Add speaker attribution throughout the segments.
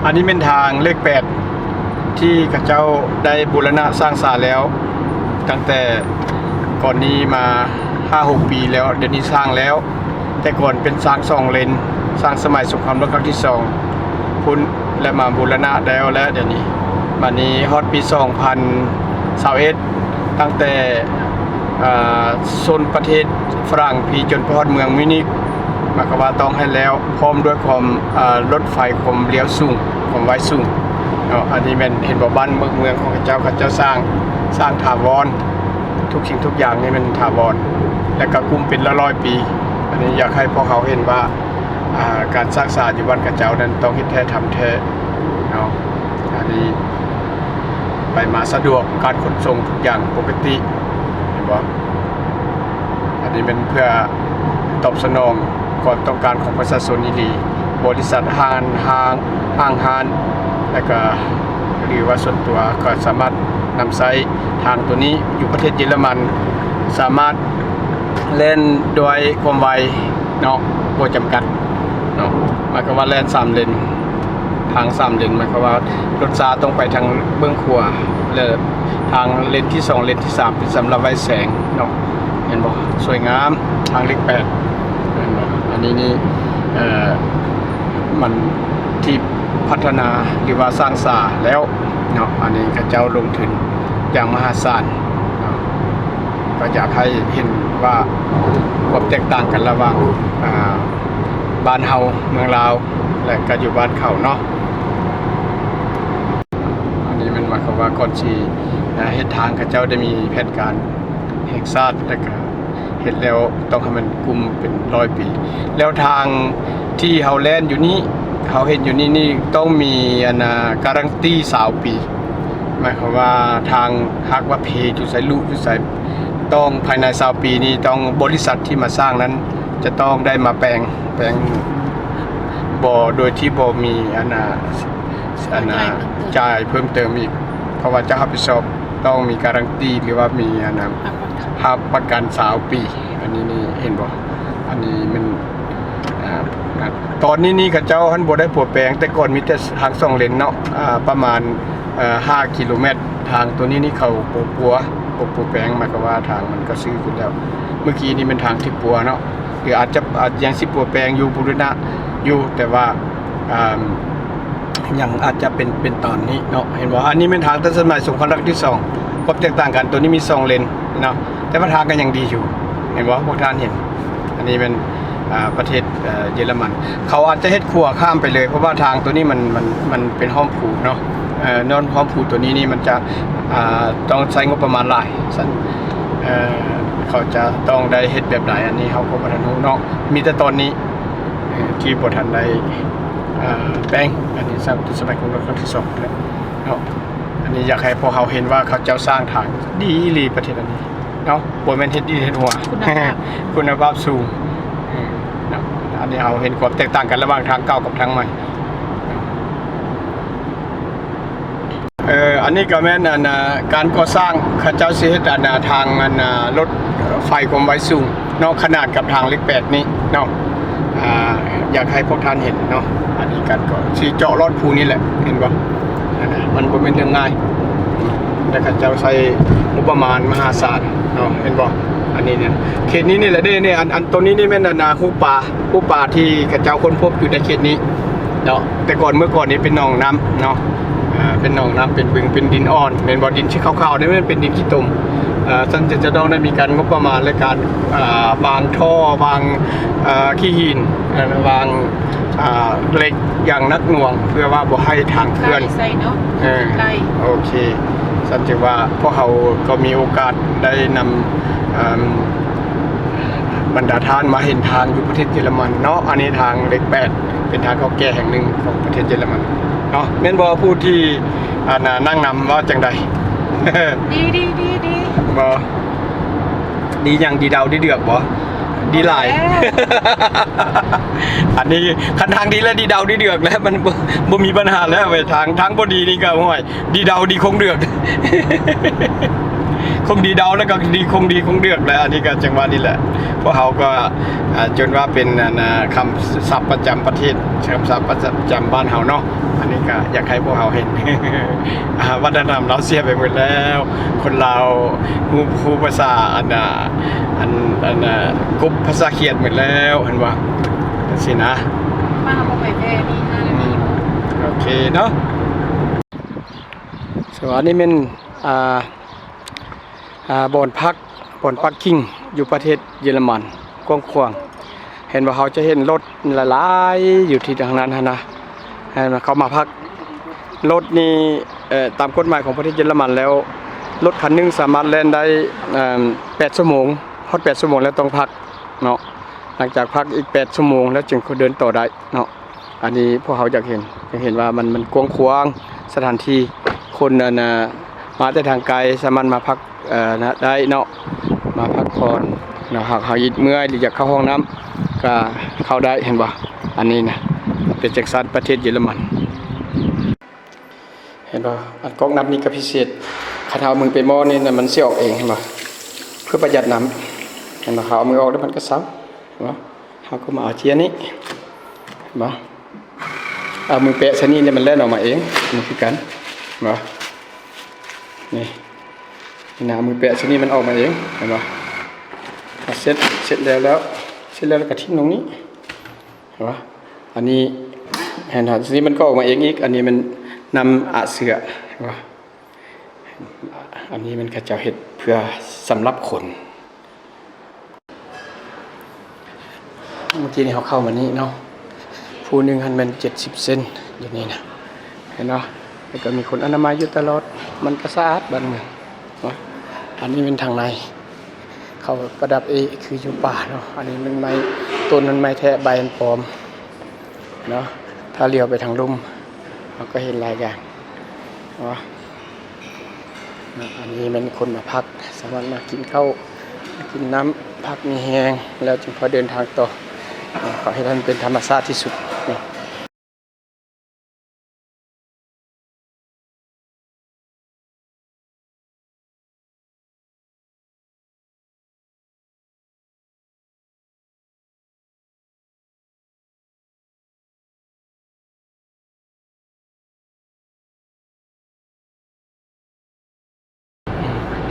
Speaker 1: อันนี้เป็นทางเลข8ที่ข้าเจ้าได้บูรณะสร้างศาลแล้วตั้งแต่ก่อนนี้มา 5-6 ปีแล้วเดี๋ยวนี้สร้างแล้วแต่ก่อนเป็นสร้าง2 เลนสร้างสมัยสงครามโลกครั้งที่2พุ่นและมาบูรณะแล้วและเดี๋ยวนี้มานี้ฮอดปี2021ตั้งแต่โซนประเทศฝรั่งพีจนพอดเมืองมิวนิกหมายความว่าต้องให้แล้วพร้อมด้วยความรถไฟความเลี้ยวสูงความไวสูงอันนี้เป็นเห็นบ่บ้านเมืองของเจ้าสร้างถาวรทุกสิ่งทุกอย่างนี่มันถาวรและก็คุ้มเป็นร้อยปีอันนี้อยากให้พวกเขาเห็นว่าการสร้างศาลอยู่บ้านกับเจ้านั้นต้องเฮ็ดแท้ทำแท้เนาะอันนี้ไปมาสะดวกการขนส่งทุกอย่างปกติเห็นบ่อันนี้เป็นเพื่อตอบสนองความต้องการของประชาชนอีหลีบริษัทห้างและก็หรือว่าส่วนตัวก็สามารถนำใช้ทางตัวนี้อยู่ประเทศเยอรมันสามารถเล่นโดยความไวเนาะบ่จำกัดเนาะหมายความว่าเล่น3 เลนทาง3 เลนหมายความว่ารถซาต้องไปทางเบื้องขวาและทางเลนที่2 เลนที่3เป็นสำหรับไว้แสงเนาะเห็นบ่สวยงามทางเลข8เห็นบ่อันนี้นี่มันที่พัฒนาหรือว่าสร้างศาลแล้วเนาะอันนี้ข้าเจ้าลงทุนอย่างมหาศาลก็อยากให้เห็นว่าความแตกต่างกันระหว่างบ้านเฮาเมืองลาวและก็อยู่บ้านเขาเนาะอันนี้มันหมายความว่าก่อนที่เฮ็ดทางข้าเจ้าได้มีแผนการแห่งชาติและก็เฮ็ดแล้วต้องให้มันกุมเป็น100 ปีแล้วทางที่เฮาแล่นอยู่นี้เขาเห็นอยู่นี่ต้องมีการันตี20 ปีหมายความว่าทางหากว่าเพจุใส่ลุจุใส่ต้องภายใน20 ปีนี้ต้องบริษัทที่มาสร้างนั้นจะต้องได้มาแปลงบ่อโดยที่บ่มีจ่ายเพิ่มเติมอีกเพราะว่าเจ้ารับผิดชอบต้องมีการันตีหรือว่ามีรับประกัน20 ปีอันนี้นี่เห็นบ่อันนี้มันตอนนี้ข้าเจ้าหันบ่ได้ปลูกแปลงแต่ก่อนมีแต่ทาง2 เลนเนาะประมาณ5 กิโลเมตรทางตัวนี้เขาปลูกแปลงหมายความว่าทางมันก็ซื้อขึ้นแล้วเมื่อกี้นี่เป็นทางที่ปัวเนาะหรืออาจยังสิปลูกแปลงอยู่บูรณะอยู่แต่ว่ายังอาจจะเป็นตอนนี้เนาะเห็นว่าอันนี้เป็นทางตั้งสมัยสงครามโลกที่2ก็แตกต่างกันตัวนี้มี2 เลนเนาะแต่ว่าทางก็ยังดีอยู่เห็นบ่พวกท่านเห็นอันนี้เป็นประเทศเยอรมันเขาอาจจะเฮ็ดขัวข้ามไปเลยเพราะว่าทางตัวนี้มันเป็นห้อมผูเนาะนอนห้อมผูตัวนี้นี่มันจะต้องใช้งบประมาณหลายสั่นเขาจะต้องได้เฮ็ดแบบไหนอันนี้เขาก็บ่ทันรู้เนาะมีแต่ตอนนี้ที่บ่ทันได้แปลงอันนี้สมัยของรัชกาลที่2แล้วเนาะอันนี้อยากให้พวกเขาเห็นว่าเขาเจ้าสร้างทางดีอีหลีประเทศอันนี้เนาะบ่แม่นเฮ็ดดีเฮ็ดหัวคุณภาพสูงอันนี้เอาเห็นความแตกต่างกันระหว่างทางเก่ากับทางใหม่อันนี้ก็แม่นการก่อสร้างข้าเจ้าสิเฮ็ดทางรถไฟความไวสูงเนาะขนาดกับทางเลข8นี้เนาะอยากให้พวกท่านเห็นเนาะอันนี้กันก็สิเจาะรอดภูนี่แหละเห็นบ่มันบ่แม่นเรื่องง่ายแต่ข้าเจ้าใช้งบประมาณมหาศาลเนาะเห็นบ่อันนี้เนี่ยเขตนี้นี่แหละเนี่ยอันตัวนี้นี่แม่นฮู้ป่าที่ข้าเจ้าค้นพบอยู่ในเขตนี้เนาะแต่ก่อนเมื่อก่อนนี้เป็นหนองน้ำเนาะเป็นหนองน้ำเป็นบึงเป็นดินอ่อนเป็นบ่อดินที่ขาวๆนี่มันเป็นดินขี้ตมซึ่งจะต้องได้มีการงบประมาณและการวางท่อวางขี้หินวางเหล็กอย่างนักหน่วงเพื่อว่าบ่ให้ทางเคลื่อนโอเคสันติว่าพวกเขาก็มีโอกาสได้นำบรรดาท่านมาเห็นทางอยู่ประเทศเยอรมันเนาะอันนี้ทางเลข8เป็นทางเก่าแก่แห่งหนึ่งของประเทศเยอรมันเนาะแม่นบ่ผู้ที่นั่งนำว่าจังใดดีบ่ดีอย่างดีดาวดีเดือกบ่ดีหลายอันนี้คันทางดีและดีดาวดีเดือกแล้วมันบ่มีปัญหาแล้วไปทางบ่ดีนี่ก็ห้วยดีดาวดีคงเดือก คงดีเดาแล้วก็ดีคงเดือกแล้วอันนี้ก็จังหวะนี่แหละพวกเขาก็จนว่าเป็นคำศัพท์ประจำประเทศคำศัพท์ประจำบ้านเฮาเนาะอันนี้ก็อยากให้พวกเขาเห็น วัฒนธรรมเราเสียไปหมดแล้ว คนเราฮู้ภาษากุ๊บภาษาเขียนหมดแล้วเห็นว่าสินะ
Speaker 2: มาบ่ไปแท้นี่5 นาที
Speaker 1: โอเคเนาะสวัสดีเป็นบ่อนพักกิ้งอยู่ประเทศเยอรมันกว้างขวางเห็นว่าเขาจะเห็นรถหลายๆอยู่ที่ทางนั้นนะเขามาพักรถนี้ตามกฎหมายของประเทศเยอรมันแล้วรถคันนึงสามารถแล่นได้8 ชั่วโมงพอ8 ชั่วโมงแล้วต้องพักเนาะหลังจากพักอีก8 ชั่วโมงแล้วจึงเดินต่อได้เนาะอันนี้พวกเขาอยากเห็นว่ามันกว้างขวางสถานที่คนมาแต่ทางไกลสามารถมาพักได้เนาะมาพักผ่อนเนาะหากเขายิดเมื่อยหรืออยากเข้าห้องน้ำก็เข้าได้เห็นป่ะอันนี้นะเป็นจักรสันประเทศเยอรมันเห็นป่ะอันก๊อกน้ำนี้ก็พิเศษขันเอามือไปหม้อนี่นะมันเสียออกเองเห็นป่ะเพื่อประหยัดน้ำเห็นป่ะเขาเอามือออกแล้วมันก็ซับเห็นป่ะเขาก็มาเอาเทียนนี้เห็นป่ะเอามือแปะชนิดนี่มันเล่นออกมาเองนี่คือกันเห็นป่ะนี่น้ำมือแปะชนิดมันออกมาเองเห็นป่ะเสร็จแล้วก็ทิ้งตรงนี้เห็นป่ะอันนี้เห็นทีนี้มันก็ออกมาเองอีกอันนี้มันนำเสือเห็นป่ะอันนี้มันกระเจ้าเห็ดเพื่อสำหรับขนเมื่อกี้นี่เขาเข้ามานี่เนาะผู้หนึ่งหันเป็น70 เซนอย่างนี้นะเห็นป่ะแล้วก็มีคนอนามัยอยู่ตลอดมันก็สะอาดบ้านเมืองอันนี้เป็นทางในเขาประดับคืออยู่ป่าเนาะอันนี้มันไม้ต้นมันไม้แท้ใบมันปลอมเนาะถ้าเลี้ยวไปทางลุ่มเราก็เห็นหลายอย่างเนาะอันนี้มันคนมาพักสามารถมากินข้าวกินน้ำพักมีแห้งแล้วจึงพอเดินทางต่อขอให้ท่านเป็นธรรมชาติที่สุด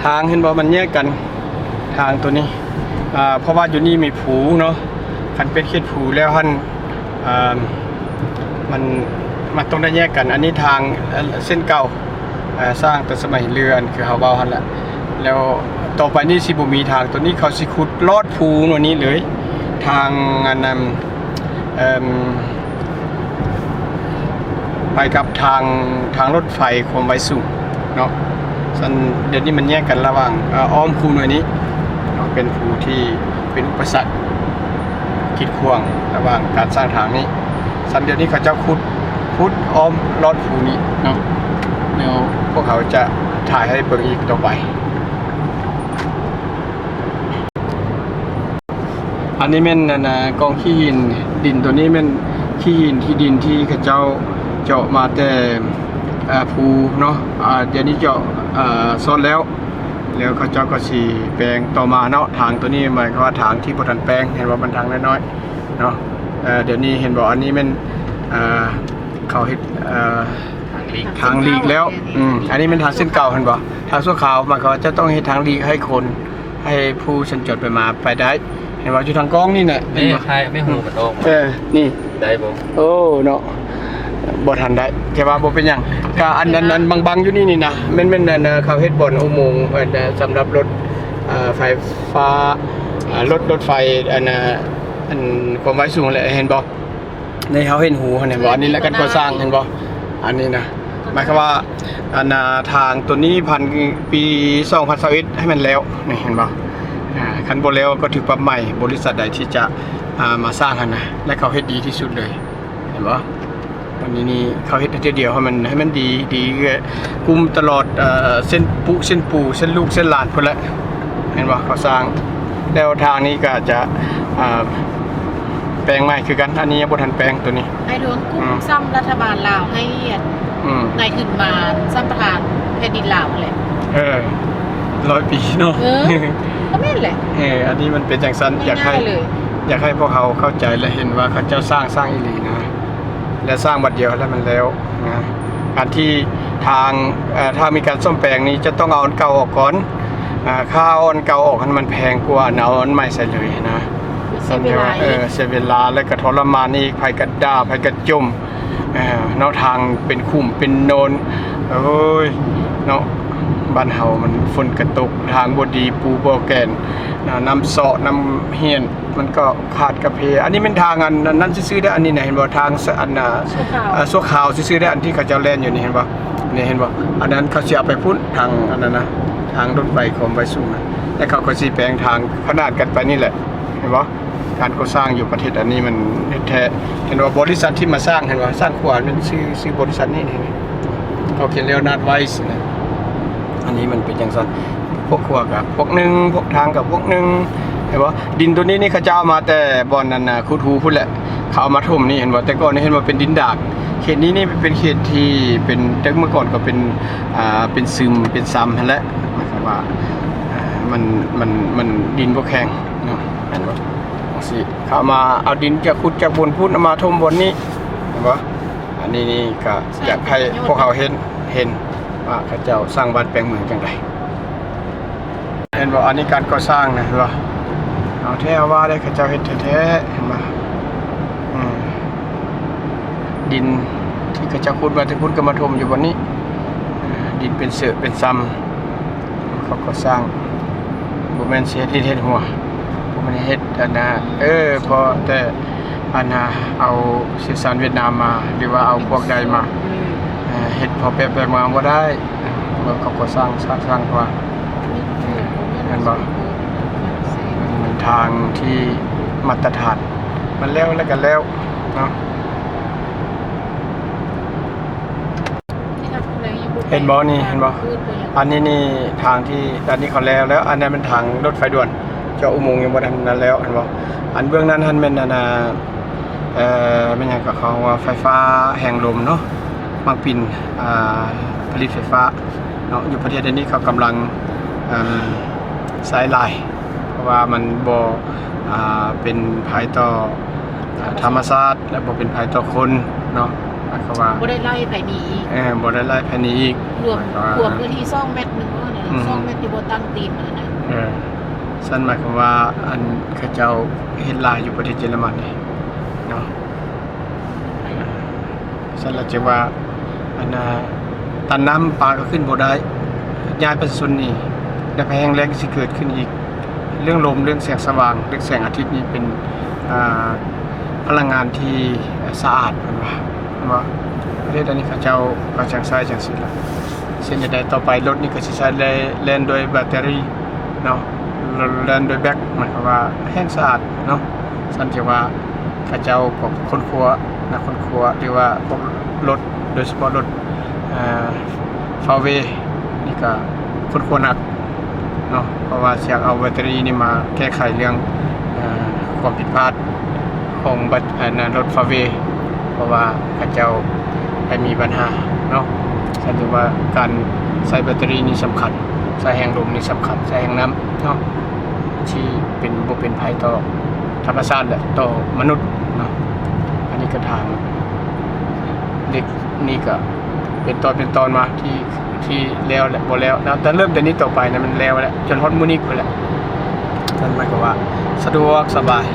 Speaker 1: ทางเห็นบ่มันแยกกันทางตัวนี้เพราะว่าอยู่นี่มีผูเนาะคันเป็นเขตผูแล้วท่านมันต้องได้แยกกันอันนี้ทางเส้นเก่าสร้างแต่สมัยเรือนคือเขาเบาหันแหละแล้วต่อไปนี่สิบุมีทางตัวนี้เขาสิขุดลอดผูหน่วยนี้เลยทางนั้นไปกับทางรถไฟความไวสูงเนาะเดี๋ยวนี้มันแยกกันระหว่างอ้อมภูหน่วยนี้เป็นภูที่เป็นอุปสรรคขีดข่วงระหว่างการสร้างทางนี้เดี๋ยวนี้เขาจะขุดอ้อมลอดภูนี้เนาะเดี๋ยวพวกเขาจะถ่ายให้เบิ่งอีกต่อไปอันนี้เป็นกองขี้หินดินตัวนี้เป็นขี้หินที่ดินที่เขาเจ้าเจาะมาแต่ภูเนาะเดี๋ยวนี้เจาะซ่อนแล้วเขาเจ้าก็สีแปลงต่อมาเนาะทางตัวนี้หมายความว่าทางที่บ่ทันแปลงเห็นว่ามันทางน้อยๆเนาะเดี๋ยวนี้เห็นบอกอันนี้มันเขาเฮ็ดทางลีกแล้วอันนี้เป็นทางเส้นเก่าเห็นบ่ทางชั่วคราวมันก็จะต้องเฮ็ดทางลีกให้คนให้ผู้สัญจรไปมาไปได้เห็นว่าอยู่ทางกองนี่น่ะ
Speaker 3: ไม่ใช่ไม่หูมันออก
Speaker 1: นี่
Speaker 3: ได้บ่
Speaker 1: โอ้เนาะบ่ทันได้แค่ว่าบ่เป็นหยังก็อันนั้นบางๆอยู่นี่นะแม่นเขาเฮ็ดบ่อนอุโมงค์สำหรับรถไฟฟ้ารถไฟอันความไวสูงแหละเห็นบ่ในเฮาเห็นหูเห็นบ่อันนี้แหละการก่อสร้างเห็นบ่อันนี้นะหมายความว่าทางตัวนี้พันปี2021ให้มันแล้วนี่เห็นบ่คันบ่แล้วก็ถูกปรับใหม่บริษัทใดที่จะมาสร้างหั่นนะและเขาเฮ็ดดีที่สุดเลยเห็นบ่วันนี้นี่เขาเฮ็ดเดียวให้มันดีกุมตลอดเส้นปูเส้นลูกเส้นหลานพุ่นละเห็นบ่เขาสร้างแล้วทางนี้ก็จะแปลงใหม่คือกันอันนี้ยังบ่ทันแปลงตัวนี้
Speaker 2: ให้ดวงกุ้มซ้ำรัฐบาลลาวให้ในขึ้นมาซ้ำประธานแผ่นดินลาวแหละ
Speaker 1: 100 ปีเนาะ
Speaker 2: ก็แม่นแหละ
Speaker 1: อันนี้มันเป็นจังซั่นอยากให้
Speaker 2: ง่ายๆเลย
Speaker 1: อยากให้พวกเขาเข้าใจและเห็นว่าเขาเจ้าสร้างอีหลีนะและสร้างบัดเดียวแล้วมันแล้วนะการที่ทางถ้ามีการซ่อมแปลงนี้จะต้องเอาอันเก่าออกก่อนค่าเอาอันเก่าออกมันแพงกว่าเอาอันใหม่ใส่เลยนะ
Speaker 2: เสียเวลา
Speaker 1: เสียเวลาและก็ทรมานอีกภัยกระดาภัยกระจมเนาะทางเป็นคุ้มเป็นโนนโอ้ยเนาะบ้านเฮามันฝนกระตกทางบ่ดีปูบ่แก่นน้ำเสาะน้ำเฮียนมันก็ขาดกระเพอันนี้เป็นทางอันนั้นซื่อๆได้อันนี้นะเห็นบ่ทางอันชั่วคราวซื่อๆได้อันที่เขาเจ้าแล่นอยู่นี่เห็นบ่นี่เห็นบ่อันนั้นเขาสิเอาไปพุ่นทางอันนั้นนะทางรถไฟความไวสูงนะแล้วเขาก็สิแปลงทางขนาดกันไปนี่แหละเห็นบ่การก่อสร้างอยู่ประเทศอันนี้มันแท้เห็นว่าบริษัทที่มาสร้างเห็นว่าสร้างขวานเป็นชื่อบริษัทนี้นี่เขาเขียนเลโอนาร์ดไวส์นะอันนี้มันเป็นจังซั่นพวกขวกับพวกหนึงพวกทางกับพวกหนึงเห็นบ่ดินตัวนี้นี่เขาเจ้ามาแต่บ่อนนั้นน่ะคูทูพุ่นแหละเขาเอามาถมนี่เห็นบ่แต่ก่อนนี่เห็นว่าเป็นดินดากเขตนี้นี่เป็นเขตที่เป็นแต่เมื่อก่อนก็เป็นซึมเป็นซ้ำนั่นแหละหมายความว่ามันดินบ่แข็งเนาะเห็นบ่สิเขามาเอาดินจากขุดจากบนพุ่นเอามาถมบนนี้เห็นบ่อันนี้นี่ก็อยากให้พวกเขาเห็นว่าเขาเจ้าสร้างบ้านแปลงเมืองจังไดเห็นบ่อันนี้การก่อสร้างนะเห็นบ่เอาแท้ว่าได้เขาเจ้าเฮ็ดแท้ๆเห็นบ่ดินที่เขาเจ้าขุดมาที่พุ่นก็มาถมอยู่บนนี้ดินเป็นเสือเป็นซ้ำเขาก็สร้างบ่แม่นสิเฮ็ดหัวมันเฮ็ดอันนะพอแต่อันนะเอาเชื้อสารเวียดนามมาหรือว่าเอาพวกใดมาเฮ็ดพอแป๊บๆมาบ่ได้เมื่อเขาก็สร้างกว่าเห็นบ่มันทางที่มาตรฐานมันแล้วก็แล้วเนาะเห็นบ่นี่เห็นบ่อันนี้นี่ทางที่อันนี้เขาแล้วอันนั้นมันทางรถไฟด่วนเจ้าอุโมงค์ยังบ่ทันนั้นแล้วเห็นบ่อันเบื้องนั้นท่านแม่นอันเป็นหยังก็เขาว่าไฟฟ้าแห่งลมเนาะบางปิ่นผลิตไฟฟ้าเนาะอยู่ประเทศนี้เขากำลังสายลายเพราะว่ามันบ่เป็นภัยต่อธรรมชาติและบ่เป็นภัยต่อคนเนาะเขาว่า
Speaker 2: บ่ได้ไล่ไผหนีอีก
Speaker 1: บ่ได้ไล่ไผหนีอีก
Speaker 2: รวมพื้นที่2 เมตรนึงว่าเนี่ย2 เมตรที่บ่ตั้งตีนมันนะ
Speaker 1: สั่นหมายความว่าอันเขาเจ้าเฮ็ดลายอยู่ประเทศเยอรมันนี่เนาะสั่นแล้วจะว่าอันตันน้ำปลาก็ขึ้นบ่ได้ย้ายไปซุนนี่และแห้งแล้งสิเกิดขึ้นอีกเรื่องลมเรื่องแสงสว่างเรื่องแสงอาทิตย์นี่เป็นพลังงานที่สะอาดว่าประเทศอันนี้เขาเจ้าก็จังใช้จังซี่ล่ะเช่นใดต่อไปรถนี่ก็สิใช้แล่นโดยแบตเตอรี่เนาะแล่นโดยแบตหมายความว่าแห้งสะอาดเนาะสั่นจะว่าเขาเจ้าก็คนครัวหรือว่าพวกรถโดยเฉพาะรถฟาเวนี่ก็คนครัวหนักเนาะเพราะว่าอยากเอาแบตเตอรี่นี่มาแก้ไขเรื่องความผิดพลาดของรถฟาเวเพราะว่าเขาเจ้าได้มีปัญหาเนาะแสดงว่าการใช้แบตเตอรี่นี่สำคัญใช้แห่งลมนี่สำคัญใช้แห่งน้ำเนาะที่เป็นภัยต่อธรรมชาติและต่อมนุษย์เนาะอันนี้ก็ทางเด็กนี่ก็เป็นตอนมาที่แล้วแหละบ่แล้วนะแต่เริ่มแต่นี้ต่อไปนะมันแล้วแหละจนฮอดมื้อนี้พุ่นแหละนั่นหมายความว่าสะดวกสบาย